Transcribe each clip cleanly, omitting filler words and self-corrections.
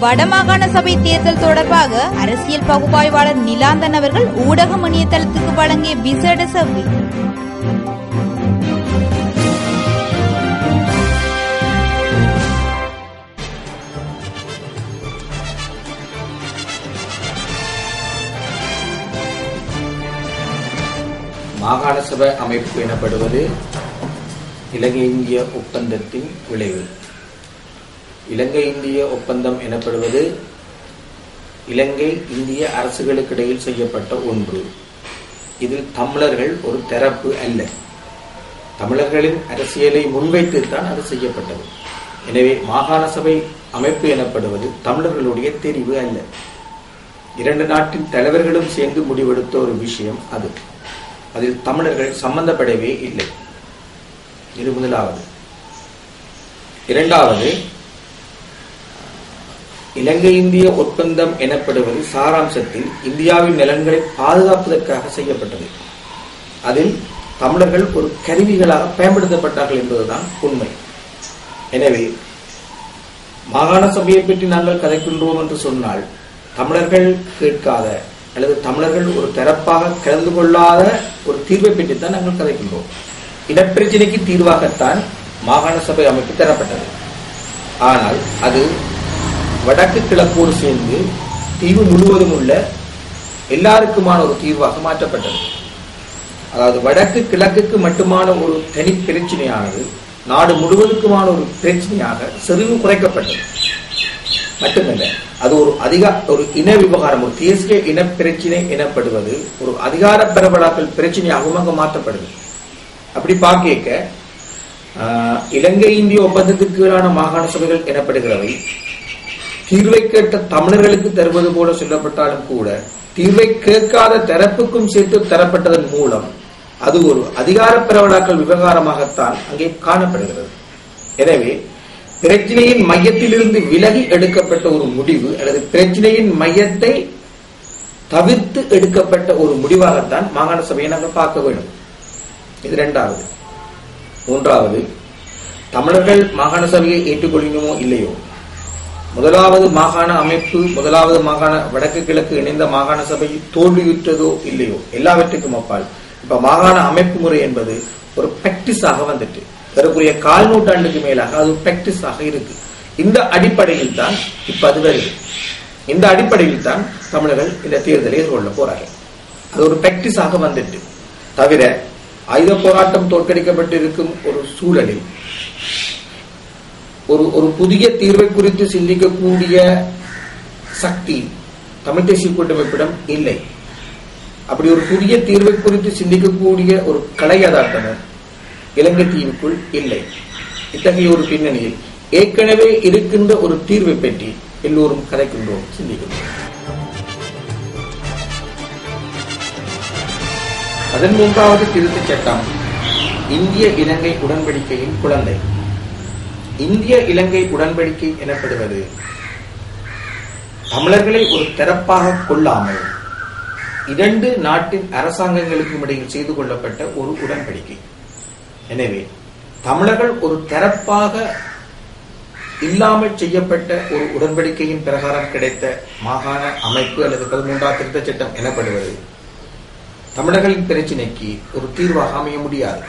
வடமாகாண சபை தேர்தல் தொடர்பாக அரசியல் பகுப்பாய்வாளர் நிலாந்தன் அவர்கள் ஊடகம் இணையதளத்துக்கு வழங்கிய விசேட செவ்வி. மாகாண சபை அமைப்பு எனப்படுவது இலங்கை இந்திய ஒப்பந்தத்தின் விளைவு. இலங்கை இந்திய ஒப்பந்தம் எனப்படுவது இலங்கை இந்திய அரசுகளுக்கு இடையில் செய்யப்பட்ட ஒன்று. இதில் தமிழர்கள் ஒரு தரப்பு அல்ல. தமிழர்களின் அரசியலை முன்வைத்துத்தான் அது செய்யப்பட்டது. எனவே மாகாண சபை அமைப்பு எனப்படுவது தமிழர்களுடைய தெரிவு அல்ல. இரண்டு நாட்டின் தலைவர்களும் சேர்ந்து முடிவெடுத்த ஒரு விஷயம் அது. அதில் தமிழர்கள் சம்பந்தப்படவே இல்லை. இது முதலாவது. இரண்டாவது, இலங்கை இந்திய ஒப்பந்தம் எனப்படுவது சாராம்சத்தில் இந்தியாவின் நலன்களை பாதுகாப்பதற்காக செய்யப்பட்டது. அதில் தமிழர்கள் ஒரு கருவிகளாக பயன்படுத்தப்பட்டார்கள் என்பதுதான் உண்மை. எனவே மாகாண சபையை பற்றி நாங்கள் கதைக்கின்றோம் என்று சொன்னால் தமிழர்கள் கேட்காத அல்லது தமிழர்கள் ஒரு தரப்பாக கலந்து கொள்ளாத ஒரு தீர்வை பற்றித்தான் நாங்கள் கதைக்கின்றோம். இனப்பிரச்சனைக்கு தீர்வாகத்தான் மாகாண சபை அமைப்பு தரப்பட்டது. ஆனால் அது வடக்கு கிழக்கோடு சேர்ந்து தீவு முழுவதும் உள்ள எல்லாருக்குமான ஒரு தீர்வாக மாற்றப்பட்டது. அதாவது வடக்கு கிழக்குக்கு மட்டுமான ஒரு தனி பிரச்சனையானது நாடு முழுவதுக்குமான ஒரு பிரச்சனையாக செறிவு குறைக்கப்பட்டது. மட்டுமல்ல, அது ஒரு இன விவகாரம், ஒரு தேசிய இன பிரச்சனை எனப்படுவது ஒரு அதிகார பரவலாக்கல் பிரச்சனையாகவும் அங்கு மாற்றப்படுது. அப்படி பார்க்க இலங்கை இந்திய ஒப்பந்தத்துக்கு கீழான மாகாண சபைகள் எனப்படுகிறவை தீர்வை கேட்ட தமிழர்களுக்கு தருவது போல சொல்லப்பட்டாலும் கூட தீர்வை கேட்காத தரப்புக்கும் சேர்த்து தரப்பட்டதன் மூலம் அது ஒரு அதிகார பரவலாக்கல் விவகாரமாகத்தான் அங்கே காணப்படுகிறது. எனவே பிரச்சனையின் மையத்திலிருந்து விலகி எடுக்கப்பட்ட ஒரு முடிவு அல்லது பிரச்சனையின் மையத்தை தவிர்த்து எடுக்கப்பட்ட ஒரு முடிவாகத்தான் மாகாண சபையை நாங்கள் பார்க்க வேண்டும். இது இரண்டாவது. மூன்றாவது, தமிழர்கள் மாகாண சபையை ஏற்றுக்கொள்ளுமோ இல்லையோ, முதலாவது மாகாண அமைப்பு, முதலாவது மாகாண வடக்கு கிழக்கு இணைந்த மாகாண சபை தோல்வியுற்றதோ இல்லையோ, எல்லாவற்றுக்கும் அப்பால் இப்ப மாகாண அமைப்பு முறை என்பது ஒரு பிராக்டிஸாக வந்துட்டு தரக்கூடிய 4 நூற்றாண்டுக்கு மேலாக அது பிராக்டிஸாக இருக்கு. இந்த அடிப்படையில் தான் இப்ப அது வருது. இந்த அடிப்படையில் தான் தமிழர்கள் இந்த தேர்தலை எதிர்கொள்ள போறார்கள். அது ஒரு பிராக்டிஸாக வந்துட்டு தவிர ஆயுத போராட்டம் தோற்கடிக்கப்பட்டிருக்கும் ஒரு சூழலில் ஒரு புதிய தீர்வை குறித்து சிந்திக்கக்கூடிய சக்தி தமிழ் தேசிய கூட்டமைப்பிடம் இல்லை. அப்படி ஒரு புதிய தீர்வை குறித்து சிந்திக்கக்கூடிய ஒரு கலையதார்த்தமும் இலங்கை தீவுக்குள் இல்லை. இத்தகைய ஒரு பின்னணியில் ஏற்கனவே இருக்கின்ற ஒரு தீர்வை பற்றி எல்லோரும் கதைக்கின்றோம், சிந்திக்கின்றோம். அதன் மூன்றாவது திருத்தச் சட்டம் இந்திய இலங்கை உடன்படிக்கையின் குழந்தை. இந்திய இலங்கை உடன்படிக்கை எனப்படுவது தமிழர்களை ஒரு தரப்பாக கொள்ளாமல் இரண்டு நாட்டின் அரசாங்கங்களுக்கும் இடையில் செய்து கொள்ளப்பட்ட ஒரு உடன்படிக்கை. எனவே தமிழர்கள் ஒரு தரப்பாக இல்லாமல் செய்யப்பட்ட ஒரு உடன்படிக்கையின் பிரகாரம் கிடைத்த மாகாண அமைப்பு அல்லது 13ஆம் திருத்தச் சட்டம் எனப்படுவது தமிழர்களின் பிரச்சினைக்கு ஒரு தீர்வாக அமைய முடியாது.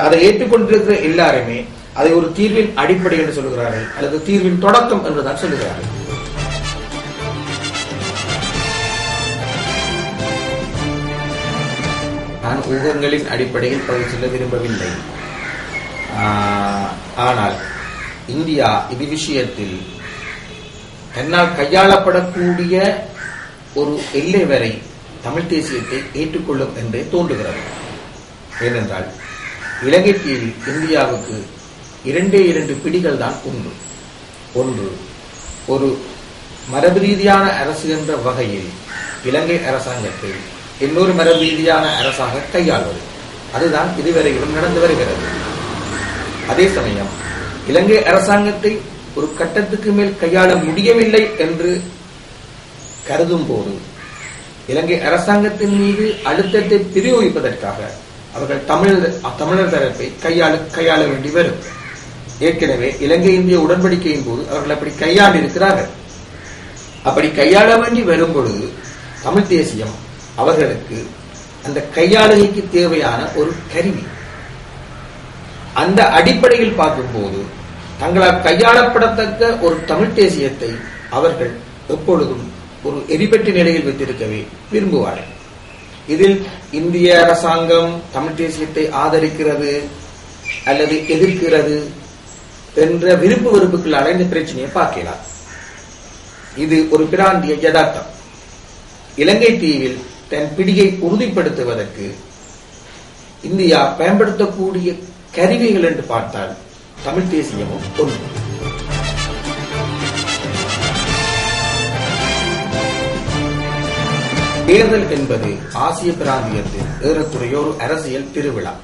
அதை ஏற்றுக்கொண்டிருக்கிற எல்லாருமே அதை ஒரு தீர்வின் அடிப்படை என்று சொல்கிறார்கள் அல்லது தீர்வின் தொடக்கம் என்றுதான் சொல்லுகிறார்கள். நான் ஊகங்களின் அடிப்படையில் பதில் சொல்ல விரும்பவில்லை. ஆனால் இந்தியா இது விஷயத்தில் தன்னால் கையாளப்படக்கூடிய ஒரு எல்லை வரை தமிழ் தேசியத்தை ஏற்றுக்கொள்ளும் என்றே தோன்றுகிறது. ஏனென்றால் இலங்கை தீவில் இந்தியாவுக்கு 2 பிடிகள் தான் உண்டு. ஒன்று, ஒரு மரபு ரீதியான அரசு என்ற வகையில் இலங்கை அரசாங்கத்தை இன்னொரு மரபு ரீதியான அரசாக கையாள்வது. அதுதான் இதுவரையிலும் நடந்து வருகிறது. அதே சமயம் இலங்கை அரசாங்கத்தை ஒரு கட்டத்துக்கு மேல் கையாள முடியவில்லை என்று கருதும் போது இலங்கை அரசாங்கத்தின் மீது அழுத்தத்தை பிரயோகிப்பதற்காக அவர்கள் தமிழர் தரப்பை கையாள வேண்டி வரும். ஏற்கனவே இலங்கை இந்திய உடன்படிக்கையின் போது அவர்கள் அப்படி கையாண்டு இருக்கிறார்கள். அப்படி கையாள வேண்டி வரும் பொழுது தமிழ் தேசியம் அவர்களுக்கு அந்த கையாளுகைக்கு தேவையான ஒரு கருவி. அந்த அடிப்படையில் பார்க்கும்போது தங்களால் கையாளப்படத்தக்க ஒரு தமிழ் தேசியத்தை அவர்கள் எப்பொழுதும் ஒரு எரிபெற்ற நிலையில் வைத்திருக்கவே விரும்புவார்கள். இதில் இந்திய அரசாங்கம் தமிழ் தேசியத்தை ஆதரிக்கிறது அல்லது எதிர்க்கிறது என்ற விருப்பு வெறுப்புகளால் இந்த பிரச்சனையை பார்க்கலாம். இது ஒரு பிராந்திய யதார்த்தம். இலங்கை தீவில் தன் பிடியை உறுதிப்படுத்துவதற்கு இந்தியா பயன்படுத்தக்கூடிய கருவிகள் என்று பார்த்தால் தமிழ் தேசியமும் ஒன்று. தேர்தல் என்பது ஆசிய பிராந்தியத்தில் ஏறக்குறைய ஒரு அரசியல் திருவிழா.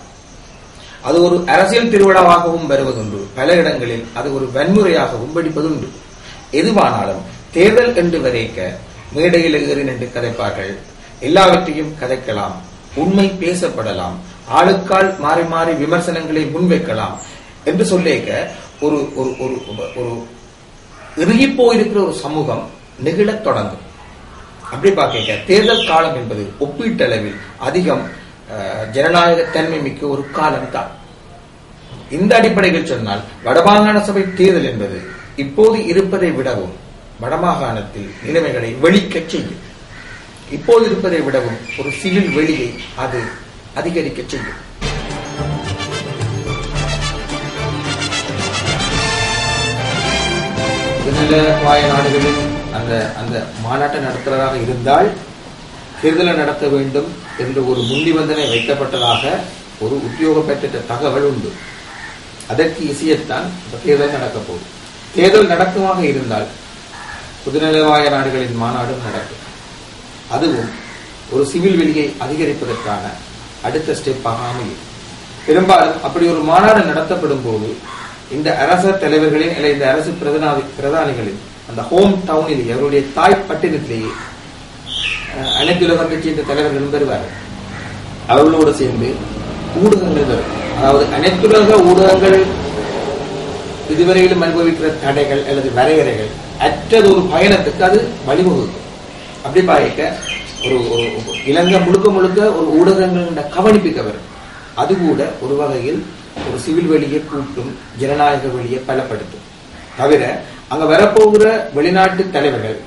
அது ஒரு அரசியல் திருவிழாவாகவும் வருவதுண்டு, பல இடங்களில் அது ஒரு வன்முறையாகவும் வெடிப்பதுண்டு. எதுவானாலும் தேர்தல் என்று வரைக்க மேடையில் ஏறி நின்று கதைப்பார்கள், எல்லாவற்றையும் கதைக்கலாம், உண்மை பேசப்படலாம், ஆளுக்கால் மாறி மாறி விமர்சனங்களை முன்வைக்கலாம் என்று சொல்லேக்க ஒரு ஒரு இறுகி போயிருக்கிற ஒரு சமூகம் நெகிழத் தொடங்கும். அப்படி பார்க்க தேர்தல் காலம் என்பது ஒப்பீட்டளவில் அதிகம் ஜனநாயக தன்மை மிக்க ஒரு காலம் தான். இந்த அடிப்படையில் சொன்னால் வடமாகாண சபை தேர்தல் என்பது இப்போது இருப்பதை விடவும் வடமாகாணத்தில் நிலைமைகளை வெளிக்கச் செய்யும். இப்போது இருப்பதை விடவும் ஒரு சிவில் வெளியை அது அதிகரிக்க செய்யும். வாய நாடுகளில் அந்த மாநாட்டை நடத்துவதாக இருந்தால் தேர்தலை நடத்த வேண்டும் என்ற ஒரு முன்னிபந்தனை வைக்கப்பட்டதாக ஒரு உத்தியோகப்பட்ட தகவல் உண்டு. அதற்கு இசையத்தான் தேர்தல் நடக்கப் போகுது. தேர்தல் நடக்குமாக இருந்தால் பொதுநலவாய நாடுகளின் மாநாடும் நடக்கும். அதுவும் ஒரு சிவில் வெளியை அதிகரிப்பதற்கான அடுத்த ஸ்டெப்பாக அமையும். பெரும்பாலும் அப்படி ஒரு மாநாடு நடத்தப்படும் போது இந்த அரச தலைவர்களின் அல்லது இந்த அரசு பிரதானிகளின் அந்த ஹோம் டவுனிலேயே அவருடைய தாய் பட்டினத்திலேயே அனைத்து உலகத்தை சேர்ந்த தலைவர்களும் பெறுவார்கள். அவர்களோடு சேர்ந்து ஊடகங்கள் வரும். அதாவது அனைத்துலக ஊடகங்கள் இதுவரையிலும் அனுபவிக்கிற தடைகள் அல்லது வரையறைகள் அற்றது ஒரு பயணத்துக்கு அது வழிவகுக்கும். அப்படி பார்க்க ஒரு இலங்கை முழுக்க முழுக்க ஒரு ஊடகங்கள் கவனிப்பிக்க வரும். அது கூட ஒரு வகையில் ஒரு சிவில் வெளியை கூட்டும், ஜனநாயக வெளியை பலப்படுத்தும். தவிர அங்க வரப்போகிற வெளிநாட்டு தலைவர்கள்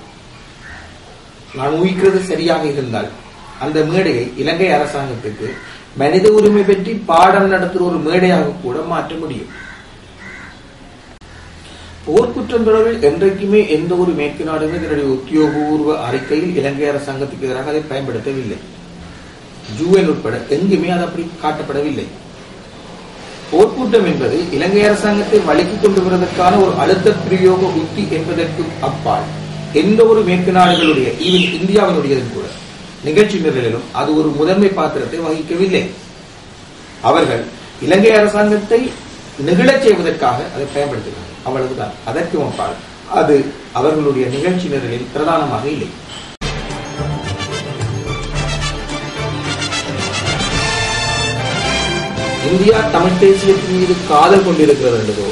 நான் ஊகிக்கிறது சரியாக இருந்தால் அந்த மேடையை இலங்கை அரசாங்கத்துக்கு மனித உரிமை பற்றி பாடம் நடத்துகிற ஒரு மேடையாக கூட மாற்ற முடியும். போர்க்குற்றம் தொடர்பில் என்றைக்குமே எந்த ஒரு மேற்கு நாடுமே தன்னுடைய உத்தியோகபூர்வ அறிக்கையில் இலங்கை அரசாங்கத்துக்கு எதிராக அதை பயன்படுத்தவில்லை. UN உட்பட எங்குமே அது அப்படி காட்டப்படவில்லை. போர்க்கூட்டம் என்பது இலங்கை அரசாங்கத்தை வழிக்கு கொண்டு வருவதற்கான ஒரு அழுத்த பிரயோக உத்தி என்பதற்கு அப்பால் எந்த ஒரு மேற்கு நாடுகளுடைய இந்தியாவினுடையதும் கூட நிகழ்ச்சி நிரலிலும் அது ஒரு முதன்மை பாத்திரத்தை வகிக்கவில்லை. அவர்கள் இலங்கை அரசாங்கத்தை நெகிழச் செய்வதற்காக அதை பயன்படுத்துகிறார்கள், அவ்வளவுதான். அதற்கு அப்பால் அது அவர்களுடைய நிகழ்ச்சி நிரலில் பிரதானமாக இல்லை. இந்தியா தமிழ் தேசியத்தின் மீது காதல் கொண்டிருக்கிறது என்றதோ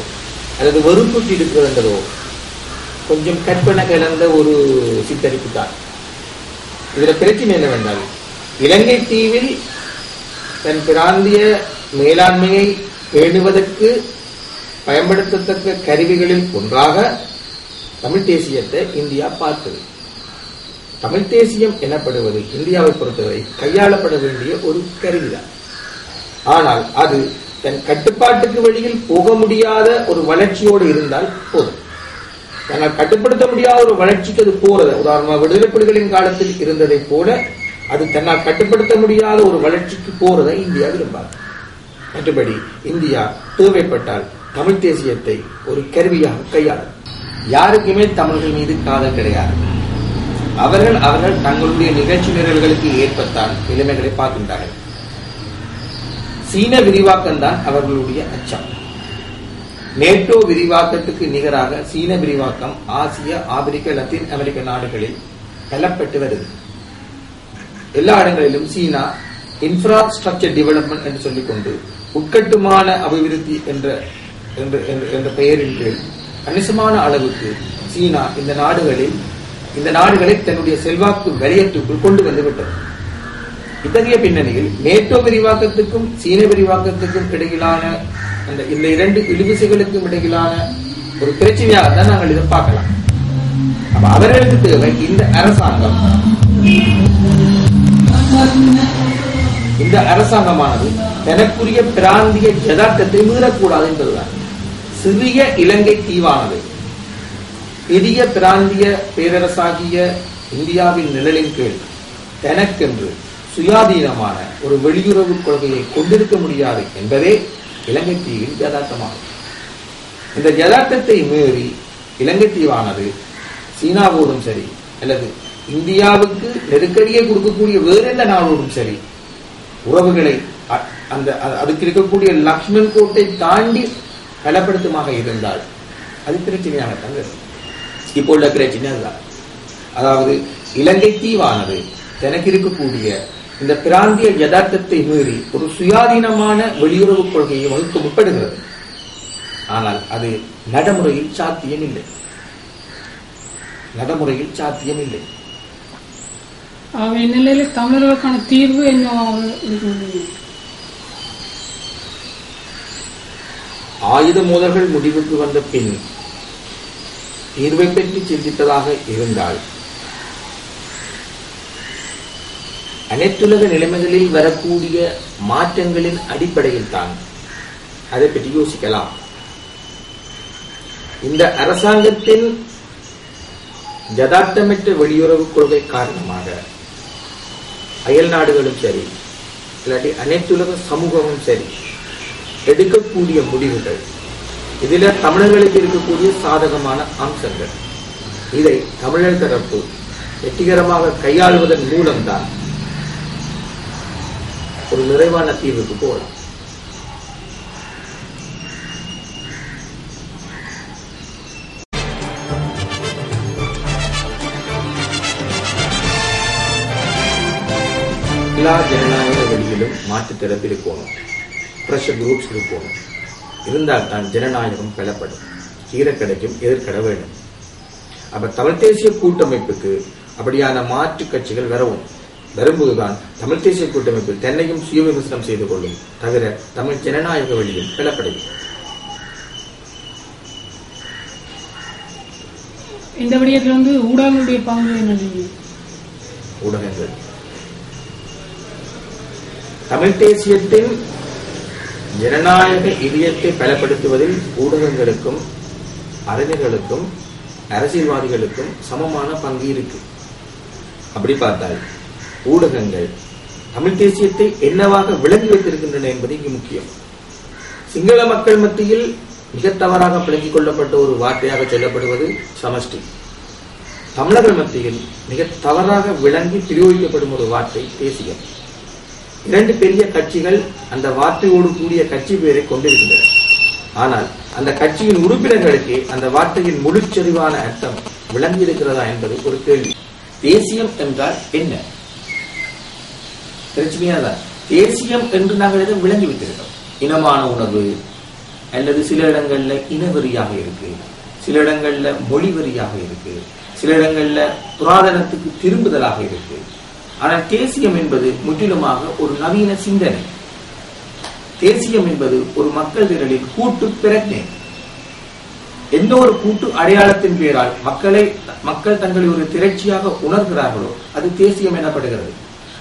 அல்லது வெறுப்புட்டி இருக்கிறது என்றதோ கொஞ்சம் கற்பனை கலந்த ஒரு சித்தரிப்பு தான். இதுல பிரச்சனை என்னவென்றால், இலங்கை தீவில் தன் பிராந்திய மேலாண்மையை பேணுவதற்கு பயன்படுத்தத்தக்க கருவிகளில் ஒன்றாக தமிழ் தேசியத்தை இந்தியா பார்த்தது. தமிழ் தேசியம் எனப்படுவது இந்தியாவை பொறுத்தவரை கையாளப்பட வேண்டிய ஒரு கருவிதான். ஆனால் அது தன் கட்டுப்பாட்டுக்கு வெளியில் போக முடியாத ஒரு வளர்ச்சியோடு இருந்தால் போதும். தன்னால் கட்டுப்படுத்த முடியாத ஒரு வளர்ச்சிக்கு அது போறது. உதாரணமாக விடுதலை புலிகளின் காலத்தில் இருந்ததை போல அது தன்னால் கட்டுப்படுத்த முடியாத ஒரு வளர்ச்சிக்கு போறதை இந்தியா விரும்பாது. மற்றபடி இந்தியா தேவைப்பட்டால் தமிழ் தேசியத்தை ஒரு கருவியாக கையாளும். யாருக்குமே தமிழர்கள் மீது காதல் கிடையாது. அவர்கள் தங்களுடைய நிகழ்ச்சி நிரல்களுக்கு ஏற்பத்தான் நிலைமைகளை பார்க்கின்றார்கள். சீன விரிவாக்கம் தான் அவர்களுடைய அச்சம். நேட்டோ விரிவாக்கத்துக்கு நிகராக சீன விரிவாக்கம் ஆசிய, ஆப்பிரிக்க, லத்தீன் அமெரிக்க நாடுகளில் பலப்பட்டு வருது. எல்லா இடங்களிலும் சீனா இன்ஃப்ராஸ்ட்ரக்சர் டெவலப்மெண்ட் என்று சொல்லிக்கொண்டு உட்கட்டுமான அபிவிருத்தி என்ற என்ற பெயரின் கீழ் கணிசமான அளவுக்கு சீனா இந்த நாடுகளை தன்னுடைய செல்வாக்கு வலயத்துக்குள் கொண்டு வந்துவிட்டது. இத்தகைய பின்னணியில் நேட்டோ விரிவாக்கத்துக்கும் சீன விரிவாக்கத்துக்கும் இடையிலான இந்த இரண்டு இழுவிசைகளுக்கும் இடையிலான ஒரு பிரச்சனையாக தான் நாங்கள் இதை பார்க்கலாம். அப்ப அவர்களுக்கு தேவை இந்த அரசாங்கமானது தனக்குரிய பிராந்திய யதார்த்தத்தை மீறக்கூடாது என்பதுதான். சிறிய இலங்கை தீவானது பெரிய பிராந்திய பேரரசாகிய இந்தியாவின் நிழலின் கீழ் தனக்கென்று சுயாதீனமான ஒரு வெளியுறவு கொள்கையை கொண்டிருக்க முடியாது என்பதே இலங்கை தீவின் யதார்த்தமாகும். இந்த யதார்த்தத்தை மீறி இலங்கை தீவானது சீனாவோடும் சரி அல்லது இந்தியாவுக்கு நெருக்கடியை கொடுக்கக்கூடிய வேறு எந்த நாடோடும் சரி உறவுகளை அதுக்கு இருக்கக்கூடிய லக்ஷ்மண் கோட்டை தாண்டி பலப்படுத்தமாக இருந்தால் அது பிரச்சனையாகத்தான் இருக்கும். இப்போ உள்ள பிரச்சனை அதுதான். அதாவது இலங்கை தீவானது தனக்கு இருக்கக்கூடிய இந்த பிராந்திய யதார்த்தத்தை மீறி ஒரு சுயாதீனமான வெளியுறவு கொள்கையை வகுக்க முற்படுகிறது. ஆனால் அது நடைமுறையில் சாத்தியமில்லை. இந்நிலையில் தமிழர்களுக்கான தீர்வு என்ன? ஆயுத மோதல்கள் முடிவுக்கு வந்த பின் தீர்வை பற்றி சிந்தித்ததாக இருந்தால் அனைத்துலக நிலைமைகளில் வரக்கூடிய மாற்றங்களின் அடிப்படையில் தான் அதை பற்றி யோசிக்கலாம். இந்த அரசாங்கத்தின் யதார்த்தமற்ற வெளியுறவு கொள்கை காரணமாக அயல் நாடுகளும் சரி இல்லாட்டி அனைத்துலக சமூகமும் சரி எடுக்கக்கூடிய முடிவுகள் இதில் தமிழர்களுக்கு இருக்கக்கூடிய சாதகமான அம்சங்கள் இதை தமிழர் தரப்பு வெற்றிகரமாக கையாளுவதன் மூலம்தான் ஒரு நிறைவான தீர்வுக்கு போகலாம். எல்லா ஜனநாயக வழியிலும் மாற்றுத் திறப்பு இருக்கணும், பிரஷர் குரூப்ஸ் இருக்கணும். இருந்தால் தான் ஜனநாயகம் பெறப்படும், கீரை கிடைக்கும், எதிர்கட வேண்டும். அப்ப தமிழ் தேசிய கூட்டமைப்புக்கு அப்படியான மாற்று கட்சிகள் வரும்போதுதான் தமிழ் தேசிய கூட்டமைப்பு தன்னையும் சுய விமர்சனம் செய்து கொள்ளும், தவிர தமிழ் ஜனநாயக வழியும் பெறப்படும். இந்த விடயத்தில் ஊடகங்களுடைய பங்கு என்ன? ஊடகங்கள் தமிழ் தேசியத்தின் ஜனநாயக இதயத்தை பலப்படுத்துவதில் ஊடகங்களுக்கும் அறிஞர்களுக்கும் அரசியல்வாதிகளுக்கும் சமமான பங்கு இருக்கு. அப்படி பார்த்தால் ஊடகங்கள் தமிழ் தேசியத்தை என்னவாக விளங்கி வைத்திருக்கின்றன என்பது இங்கு முக்கியம். சிங்கள மக்கள் மத்தியில் மிக தவறாக விளங்கிக் கொள்ளப்பட்ட ஒரு வார்த்தையாக சொல்லப்படுவது சமஷ்டி. தமிழர்கள் மத்தியில் மிக தவறாக விளங்கி பிரயோகிக்கப்படும் ஒரு வார்த்தை தேசியம். இரண்டு பெரிய கட்சிகள் அந்த வார்த்தையோடு கூடிய கட்சி பெயரை கொண்டிருக்கின்றன. ஆனால் அந்த கட்சியின் உறுப்பினர்களுக்கு அந்த வார்த்தையின் முழுச்செறிவான அர்த்தம் விளங்கி இருக்கிறதா என்பது ஒரு கேள்வி. தேசியம் என்றால் என்ன? பிரச்சனையாதான் தேசியம் என்று நாங்கள் எதுவும் விளங்கி வைத்திருக்கோம். இனமான உணவு அல்லது சில இடங்கள்ல இனவெறியாக இருக்கு, சில இடங்கள்ல மொழிவெறியாக இருக்கு, சில இடங்கள்ல புராதனத்துக்கு திரும்புதலாக இருக்கு. ஆனால் தேசியம் என்பது முற்றிலுமாக ஒரு நவீன சிந்தனை. தேசியம் என்பது ஒரு மக்கள் திரளின் கூட்டு பிரஜை. எந்த ஒரு கூட்டு அடையாளத்தின் பெயரால் மக்கள் தங்களை ஒரு திரட்சியாக உணர்கிறார்களோ அது தேசியம் எனப்படுகிறது.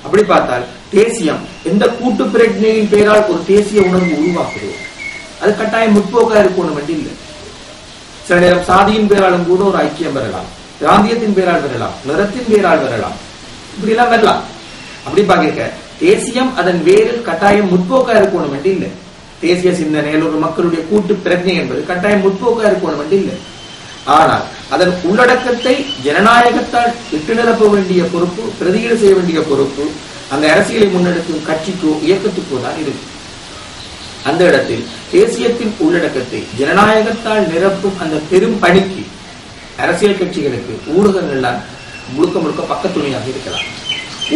அப்படி பார்த்தால் தேசியம் எந்த கூட்டு பிரஜையின் பெயரால் ஒரு தேசிய உணர்வு உருவாக்குதோ அது கட்டாயம் முற்போக்கா இருக்கணும் என்று இல்லை. சில நேரம் சாதியின் பெயராலும் கூட ஒரு ஐக்கியம் வரலாம், பிராந்தியத்தின் பெயரால் வரலாம், நிறத்தின் பெயரால் வரலாம், இப்படி எல்லாம் வரலாம். அப்படி பார்க்க தேசியம் அதன் வேரில் கட்டாயம் முற்போக்கா இருக்கணும் என்று இல்லை. தேசிய சிந்தனையில் ஒரு மக்களுடைய கூட்டு பிரஜை என்பது கட்டாயம் முற்போக்கா இருக்கணும் என்று இல்லை. ஆனால் அதன் உள்ளடக்கத்தை ஜனநாயகத்தால் விட்டு நிரப்ப வேண்டிய பொறுப்பு, பிரதியீடு செய்ய வேண்டிய பொறுப்பு அந்த அரசியலை முன்னெடுக்கும் கட்சிக்கோ இயக்கத்துக்கோ தான் இருக்கு. அந்த இடத்தில் தேசியத்தின் உள்ளடக்கத்தை ஜனநாயகத்தால் நிரப்பும் அந்த பெரும் பணிக்கு அரசியல் கட்சிகளுக்கு ஊடகங்கள் தான் முழுக்க முழுக்க பக்கத்துணையாக இருக்கலாம்.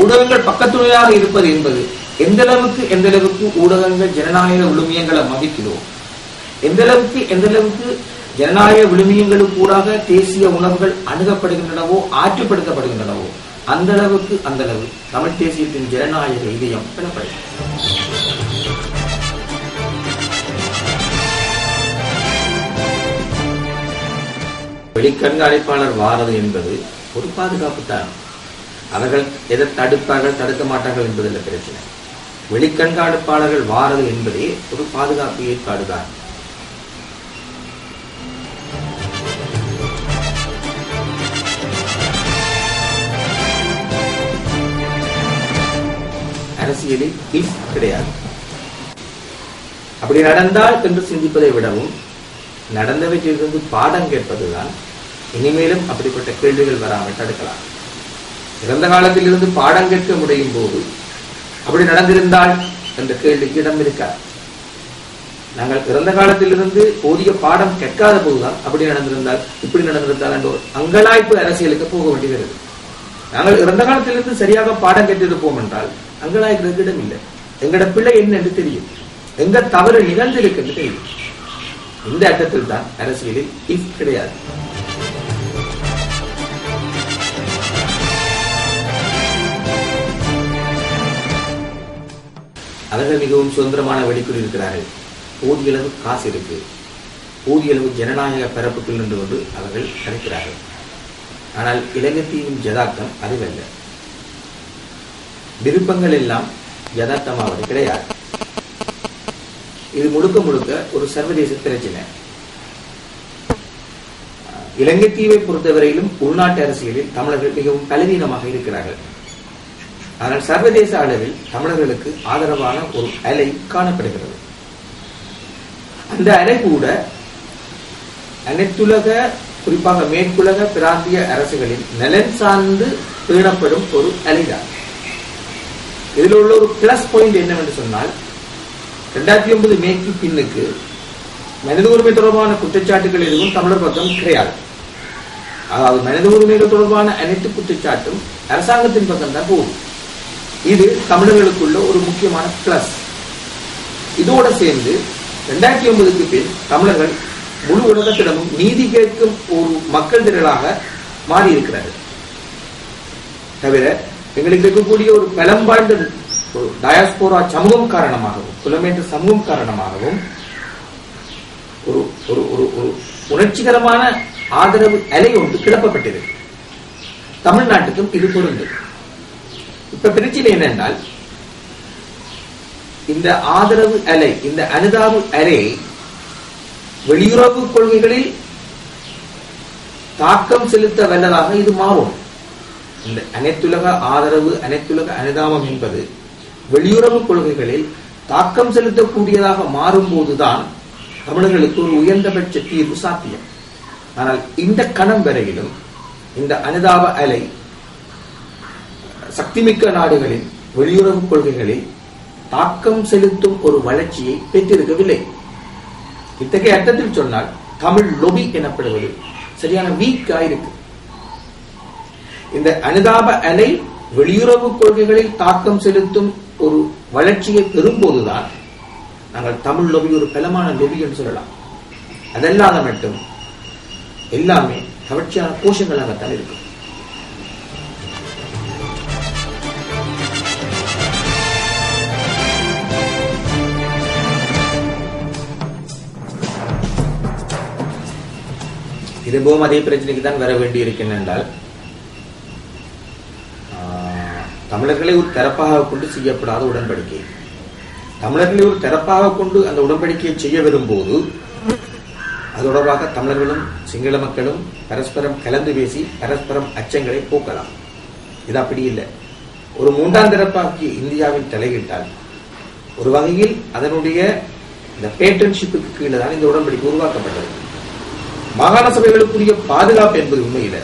ஊடகங்கள் பக்கத்துணையாக இருப்பது என்பது எந்த அளவுக்கு ஊடகங்கள் ஜனநாயக விழுமியங்களை மதிக்கிறோ எந்த அளவுக்கு ஜனநாயக விழுமியங்களுக்கு கூடாக தேசிய உணர்வுகள் அணுகப்படுகின்றனவோ ஆற்றுப்படுத்தப்படுகின்றனவோ அந்த அளவு தமிழ் தேசியத்தின் ஜனநாயக இதயம் பெறப்படுகிறது. வெளிக்கண்காணிப்பாளர் வாரது என்பது ஒரு பாதுகாப்பு தான். அவர்கள் எதை தடுப்பார்கள் தடுக்க மாட்டார்கள் என்பதில் பிரச்சனை. வெளிக்கண்காணிப்பாளர்கள் வாரது என்பதே ஒரு பாதுகாப்பு ஏற்பாடுதான். அரசியலில் இஃப் கிடையாது. அப்படி நடந்தால் என்று சிந்திப்பதை விடவும் நடந்தவற்றிலிருந்து பாடம் கேட்பதுதான் இனிமேலும் அப்படிப்பட்ட கேள்விகள் வராமல் தடுக்கலாம். இறந்த காலத்தில் இருந்து பாடம் கேட்க முடியும் போது அப்படி நடந்திருந்தால் என்ற கேள்விக்கு இடம் இருக்காது. நாங்கள் இறந்த காலத்திலிருந்து போதிய பாடம் கேட்காத போதுதான் அப்படி நடந்திருந்தால் இப்படி நடந்திருந்தால் என்ற ஒரு அங்கலாய்ப்பு அரசியலுக்கு போக வேண்டியது. நாங்கள் இறந்த காலத்திலிருந்து சரியாக பாடம் கேட்டிருப்போம் என்றால் அங்கலாய்க்கிறதுக்கு இடம் இல்லை. எங்கட பிள்ளை என்ன என்று தெரியும், எங்க தவறு நிகழ்ந்திருக்கு என்று தெரியும். இந்த அர்த்தத்தில் தான் அரசியலில் இஃப் கிடையாது. அவர்கள் மிகவும் சுதந்திரமான வெளிக்குள் இருக்கிறார்கள். போதிய அளவு காசு இருக்கு, போதிய அளவு ஜனநாயக பரப்புக்குள் நின்று கொண்டு அவர்கள் கிடைக்கிறார்கள். ஆனால் இலங்கைத்தீவின் யதார்த்தம் அதுவல்ல. விருப்பங்கள் எல்லாம் யதார்த்தமாவது கிடையாது. இது முழுக்க முழுக்க ஒரு சர்வதேச பிரச்சனை. இலங்கைத்தீவை பொறுத்தவரையிலும் உள்நாட்டு அரசியலில் தமிழர்கள் மிகவும் பலவீனமாக இருக்கிறார்கள். ஆனால் சர்வதேச அளவில் தமிழர்களுக்கு ஆதரவான ஒரு அலை காணப்படுகிறது. அந்த அலை கூட அனைத்துலக, குறிப்பாக மேற்குலக பிராந்திய அரசுகளின் நலன் சார்ந்து பேணப்படும் ஒரு அலைதான். இதில் உள்ள ஒரு பிளஸ் பாயிண்ட் என்னவென்று சொன்னால், 2009 மேற்கு பின்னுக்கு மனித உரிமை தொடர்பான குற்றச்சாட்டுகள் எதுவும் தமிழர் பக்கம் கிடையாது. அதாவது மனித உரிமைகள் தொடர்பான அனைத்து குற்றச்சாட்டும் அரசாங்கத்தின் பக்கம் தான் போகுது. இது தமிழர்களுக்குள்ள ஒரு முக்கியமான பிளஸ். இதோட சேர்ந்து 2009க்கு பின் தமிழர்கள் முழு உலகத்திடமும் நீதி கேட்கும் ஒரு மக்கள் திரளாக மாறி இருக்கிறார்கள். தவிர எங்களுக்கு இருக்கக்கூடிய ஒரு பலம் வாய்ந்த ஒரு டயாஸ்போரா சமூகம் காரணமாகவும், புலமேற்ற சமூகம் காரணமாகவும் ஒரு ஒரு ஒரு உணர்ச்சிகரமான ஆதரவு அலை ஒன்று கிளப்பப்பட்டிருக்கு. தமிழ்நாட்டுக்கும் இது பொருந்தும். இப்ப பிரச்சனை என்னென்றால், இந்த ஆதரவு அலை, இந்த அனுதாபு அலை வெளியுறவு கொள்கைகளில் தாக்கம் செலுத்த வல்லதாக இது மாறும். இந்த அனைத்துலக ஆதரவு, அனைத்துலக அனுதாபம் என்பது வெளியுறவு கொள்கைகளில் தாக்கம் செலுத்தக்கூடியதாக மாறும் போதுதான் தமிழர்களுக்கு ஒரு உயர்ந்தபட்ச தீர்வு சாத்தியம். ஆனால் இந்த கணம் வரையிலும் இந்த அனுதாப அலை சக்திமிக்க நாடுகளின் வெளியுறவு கொள்கைகளில் தாக்கம் செலுத்தும் ஒரு வளர்ச்சியை பெற்றிருக்கவில்லை. இத்தகைய அர்த்தத்தில் சொன்னால் தமிழ் லொபி எனப்படுவது சரியான வீக்கா இருக்கு. இந்த அனுதாப அலை வெளியுறவு கொள்கைகளில் தாக்கம் செலுத்தும் ஒரு வளர்ச்சியை பெறும்போதுதான் நாங்கள் தமிழ் லொபி ஒரு பலமான லொபி என்று சொல்லலாம். அதல்லாத மட்டும் எல்லாமே கவர்ச்சியான கோஷங்களாகத்தான் இருக்கும். திரும்பவும் அதே பிரச்சனைக்கு தான் வர வேண்டி இருக்கின்றால், தமிழர்களை ஒரு தரப்பாக கொண்டு செய்யப்படாத உடன்படிக்கை, தமிழர்களை ஒரு தரப்பாக கொண்டு அந்த உடன்படிக்கையை செய்ய வரும்போது அது தொடர்பாக தமிழர்களும் சிங்கள மக்களும் பரஸ்பரம் கலந்து பேசி பரஸ்பரம் அச்சங்களை போக்கலாம். இது அப்படி இல்லை. ஒரு மூன்றாம் தரப்பாக்கி இந்தியாவில் தலையிட்டால் ஒரு வகையில் அதனுடைய இந்த பேட்டன்ஷிப்புக்கு கீழே தான் இந்த உடன்படிக்கை உருவாக்கப்பட்டது. மாகாண சபைகளுக்குரிய பாதுகாப்பு என்பது உண்மையில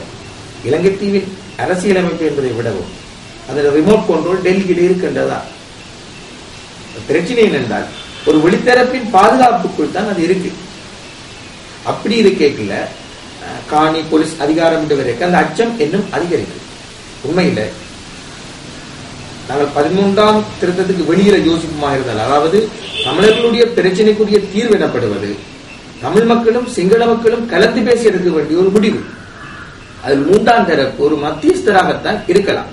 இலங்கை தீவின் அரசியலமைப்பு என்பதை விடவும் அதன் ரிமோட் கண்ட்ரோல் டெல்லியில் இருக்கின்றதா. பிரச்சனை என்னென்றால், ஒரு வெளித்தரப்பின் பாதுகாப்புக்குள் தான் அது இருக்கு. அப்படி இருக்கல காணி போலீஸ் அதிகாரம் என்று வரைக்கும் அந்த அச்சம் இன்னும் அதிகரிக்கும். உண்மையில நாங்கள் 13ஆம் திருத்தத்துக்கு வெளியில யோசிப்புமா இருந்தால், அதாவது தமிழர்களுடைய பிரச்சனைக்குரிய தீர்வு எனப்படுவது தமிழ் மக்களும் சிங்கள மக்களும் கலந்து பேசி எடுக்க வேண்டிய ஒரு முடிவு. அதில் மூன்றாம் தரப்பு ஒரு மத்தியஸ்தராகத்தான் இருக்கலாம்.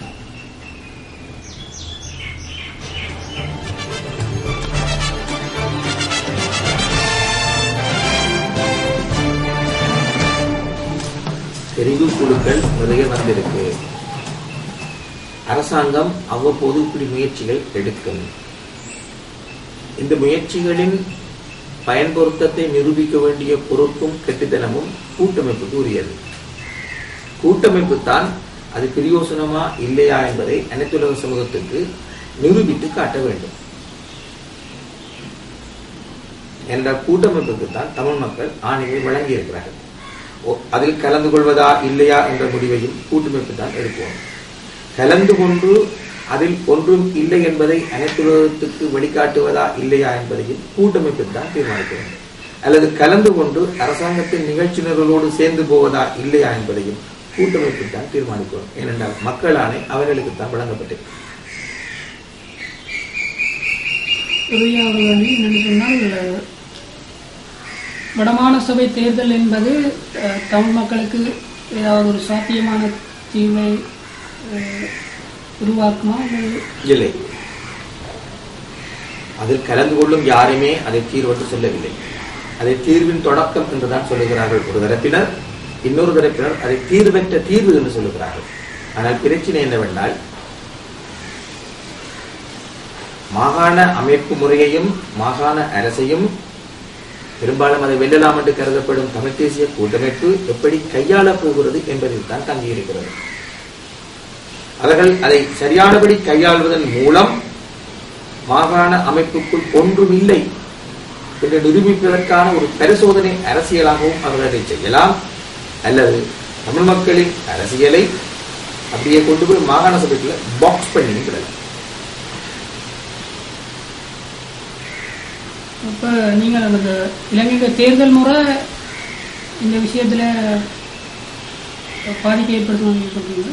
தெரிவு குழுக்கள் நிறைய வந்திருக்கு. அரசாங்கம் அவ்வப்போது இப்படி முயற்சிகள் எடுக்கும். இந்த முயற்சிகளின் பயன்பொருத்தத்தை நிரூபிக்க வேண்டிய பொறுப்பும் கெட்டுத்தனமும் கூட்டமைப்புக்கு உரியது. கூட்டமைப்பு தான் அது பிரயோசனமா இல்லையா என்பதை அனைத்துலக சமூகத்துக்கு நிரூபித்து காட்ட வேண்டும். என்ற கூட்டமைப்புக்கு தான் தமிழ் மக்கள் ஆணையை வழங்கி இருக்கிறார்கள். அதில் கலந்து கொள்வதா இல்லையா என்ற முடிவையும் கூட்டமைப்பு தான் எடுப்போம். கலந்து கொண்டு அதில் ஒன்றும் இல்லை என்பதை அனைத்துலகத்துக்கு வெளிக்காட்டுவதா இல்லையா என்பதையும் கூட்டமைப்பு தான் தீர்மானிக்க வேண்டும். அல்லது கலந்து கொண்டு அரசாங்கத்தின் நிகழ்ச்சியினர்களோடு சேர்ந்து போவதா இல்லையா என்பதையும் கூட்டமைப்பு தான் தீர்மானிக்கும். ஏனென்றால் மக்கள் ஆணை அவர்களுக்கு தான் வழங்கப்பட்டது. வடமாகாண சபை தேர்தல் என்பது தமிழ் மக்களுக்கு ஏதாவது ஒரு சாத்தியமான தீர்வை உருவாக்குமா? இல்லை, அதில் கலந்து கொள்ளும் யாருமே அதை தீர்வு சொல்லவில்லை. அதை தீர்வின் தொடக்கம் என்றுதான் சொல்லுகிறார்கள் ஒரு தரப்பினர். இன்னொரு தரப்பினர் அதை தீர்வற்ற தீர்வு என்று சொல்லுகிறார்கள். ஆனால் பிரச்சனை என்னவென்றால், மாகாண அமைப்பு முறையையும் மாகாண அரசையும் பெரும்பாலும் அதை வெல்லலாம் என்று கருதப்படும் தமிழ் தேசிய கூட்டமைப்பு எப்படி கையாளப் போகிறது என்பதில் தான் தங்கியிருக்கிறது. அவர்கள் அதை சரியானபடி கையாள்வதன் மூலம் மாகாண அமைப்புக்குள் ஒன்றும் இல்லை என்று நிரூபிப்பதற்கான ஒரு பரிசோதனை அரசியலாகவும் அவர்கள் அதை செய்யலாம். அல்லது தமிழ் மக்களின் அரசியலை அப்படியே கொண்டு போய் மாகாண சபைக்குள்ள பாக்ஸ் பண்ணி விடலாம். அப்ப நீங்கள் அந்த இலங்கை தேர்தல் முறை இந்த விஷயத்துல பாதிக்க ஏற்படுத்தணும் சொல்றீங்க.